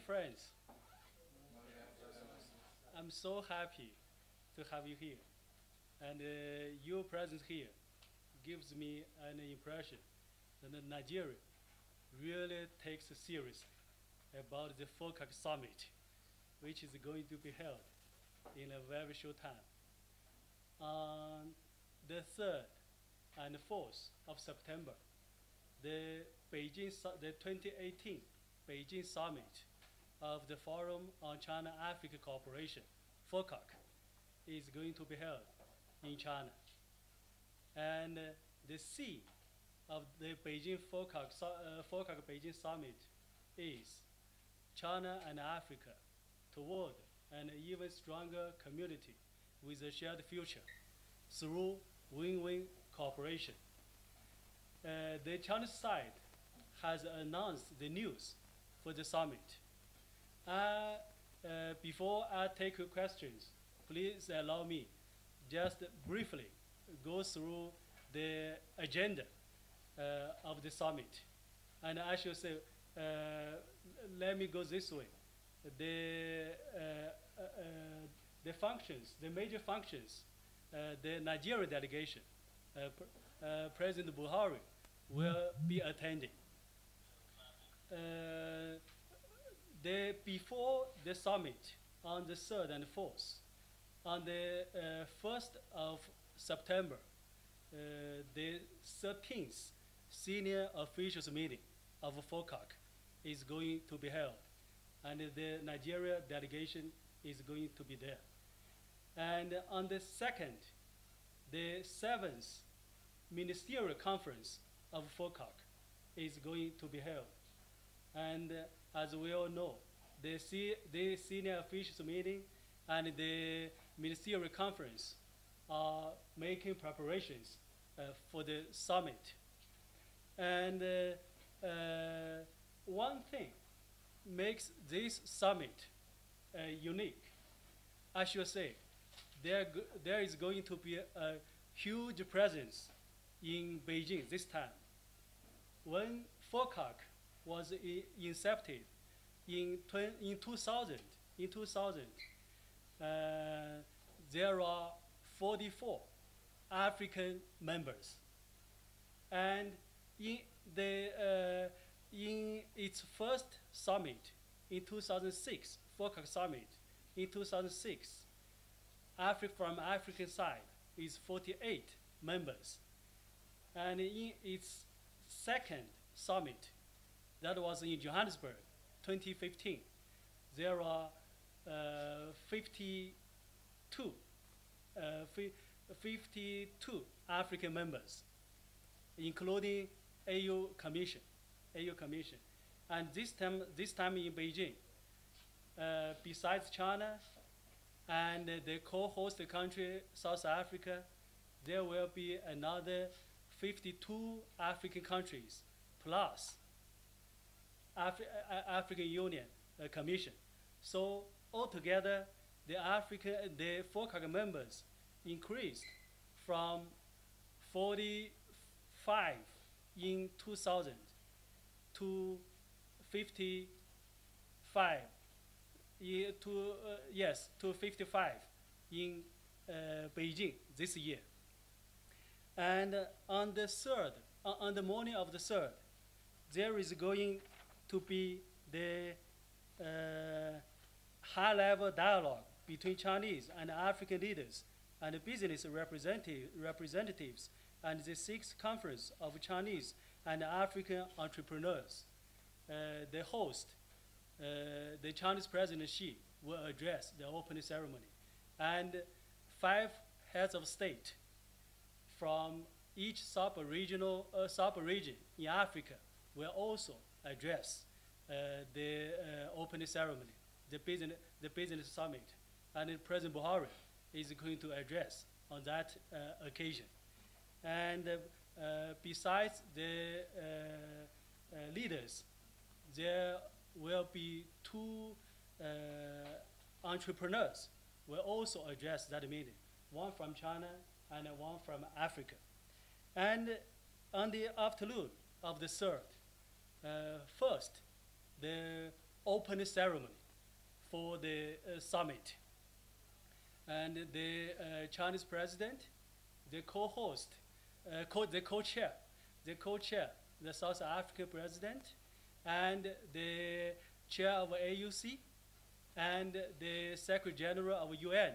friends. I'm so happy to have you here. And your presence here gives me an impression that Nigeria really takes seriously about the FOCAC summit, which is going to be held in a very short time. On the 3rd and 4th of September, the 2018 Beijing summit of the Forum on China-Africa Cooperation, FOCAC, is going to be held in China. And the theme of the Beijing FOCAC Beijing summit is China and Africa toward an even stronger community with a shared future through win-win cooperation. The Chinese side has announced the news for the summit. Before I take your questions, please allow me just briefly go through the agenda of the summit. And I should say, let me go this way. The functions, the major functions, the Nigerian delegation, President Buhari will be attending. Before the summit on the 3rd and 4th, on the 1st of September, the 13th senior officials meeting of FOCAC is going to be held, and the Nigeria delegation is going to be there. And on the 2nd, the 7th ministerial conference of FOCAC is going to be held. And as we all know, the senior officials meeting and the ministerial conference are making preparations for the summit. And one thing makes this summit unique. I should say, there is going to be a huge presence in Beijing this time. When FOCAC was incepted in 2000, there are 44 African members. And in its first summit in 2006, FOCAC summit in 2006, from African side is 48 members. And in its second summit, that was in Johannesburg, 2015, there are 52 African members, including AU Commission. And this time in Beijing, besides China and the co-host country, South Africa, there will be another 52 African countries plus African Union Commission. So altogether, the FOCAC members increased from 45 in 2000 to 55 to 55 in Beijing this year. And on the morning of the 3rd, there is going to be the high-level dialogue between Chinese and African leaders and business representatives and the 6th Conference of Chinese and African Entrepreneurs. The host, the Chinese President Xi, will address the opening ceremony. And 5 heads of state from each sub-region in Africa will also address the opening ceremony, the business summit. And President Buhari is going to address on that occasion. And besides the leaders, there will be 2 entrepreneurs will also address that meeting, one from China and one from Africa. And on the afternoon of the 3rd, first, the opening ceremony for the summit. And the Chinese president, the co-host, the co-chair, the South African president, and the chair of AUC, and the Secretary General of UN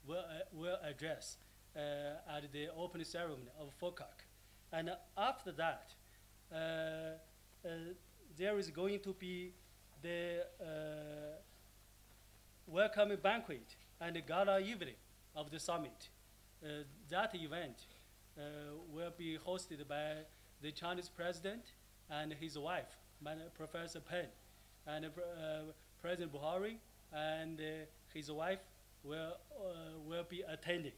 will address at the opening ceremony of FOCAC. And after that, there is going to be the welcoming banquet and the gala evening of the summit. That event will be hosted by the Chinese president and his wife, Professor Pen, and President Buhari and his wife will be attending.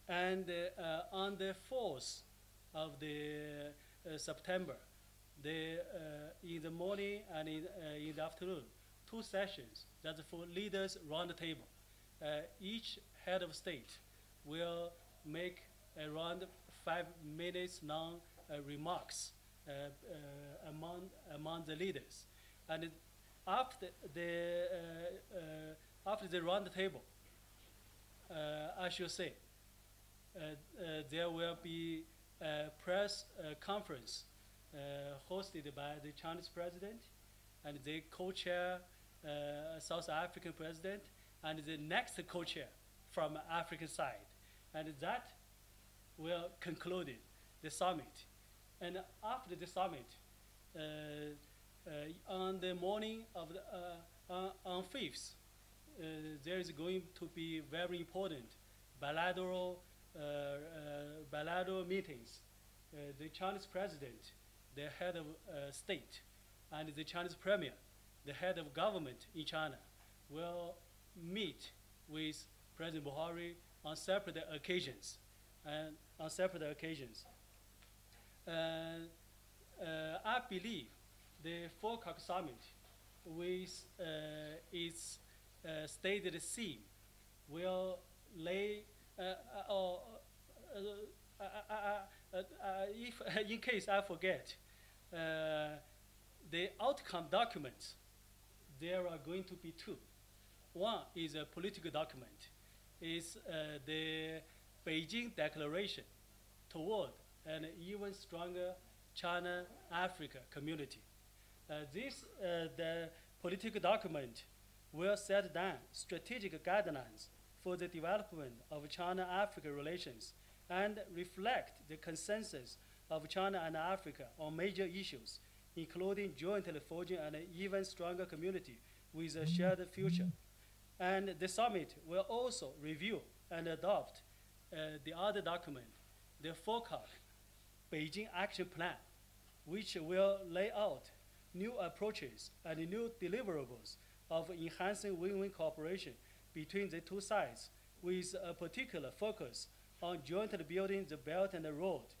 And on the 4th of the September, in the morning and in the afternoon, 2 sessions. That's for leaders round the table. Each head of state will make around 5 minutes long remarks among the leaders. And after the round table, I should say, there will be a press conference hosted by the Chinese president, and the co-chair South African president, and the next co-chair from African side. And that will conclude the summit. And after the summit, on the morning of on 5th, there is going to be very important bilateral meetings. The Chinese president, the head of state, and the Chinese premier, the head of government in China, will meet with President Buhari on separate occasions. I believe the FOCAC summit, with its stated theme, will lay, if in case I forget, the outcome documents, there are going to be 2. One is a political document. It's the Beijing Declaration toward an even stronger China-Africa community. The political document will set down strategic guidelines for the development of China-Africa relations and reflect the consensus of China and Africa on major issues, including jointly forging an even stronger community with a shared future. And the summit will also review and adopt the other document, the FOCAC Beijing Action Plan, which will lay out new approaches and new deliverables of enhancing win-win cooperation between the 2 sides, with a particular focus on jointly building the Belt and the Road,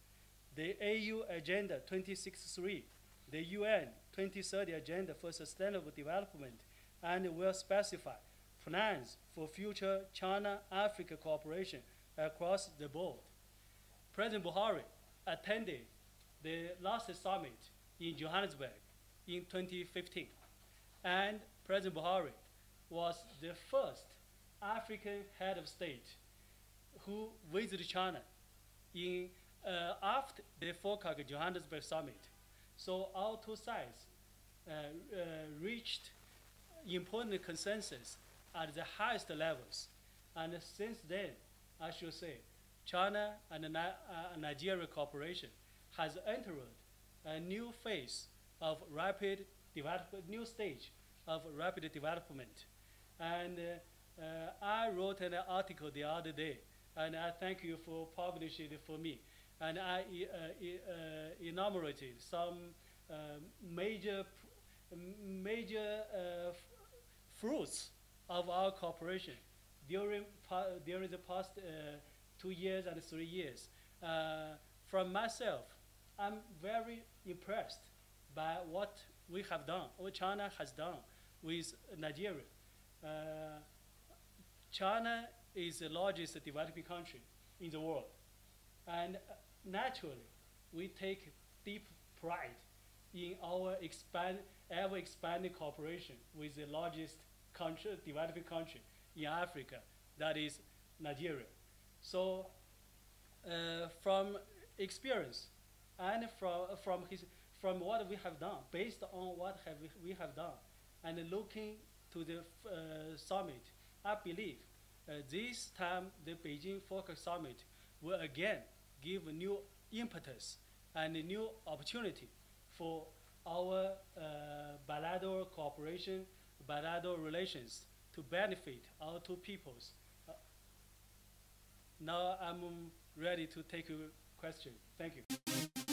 the AU Agenda 2063, the UN 2030 Agenda for Sustainable Development, and will specify plans for future China-Africa cooperation across the board. President Buhari attended the last summit in Johannesburg in 2015, and President Buhari was the first African head of state who visited China after the FOCAC Johannesburg summit. So our 2 sides reached important consensus at the highest levels. And since then, I should say, China and Nigeria cooperation has entered a new phase of rapid development, new stage of rapid development. And I wrote an article the other day, and I thank you for publishing it for me. And I enumerated some major fruits of our cooperation during the past 2 years and 3 years. From myself, I'm very impressed by what we have done, what China has done with Nigeria. China is the largest developing country in the world. And naturally, we take deep pride in our ever-expanding cooperation with the largest country, developing country in Africa, that is Nigeria. So from experience and from what we have done, based on what we have done, and looking to the summit, I believe this time the Beijing FOCAC summit will again give a new impetus and a new opportunity for our bilateral cooperation, bilateral relations to benefit our two peoples. Now I'm ready to take your question. Thank you.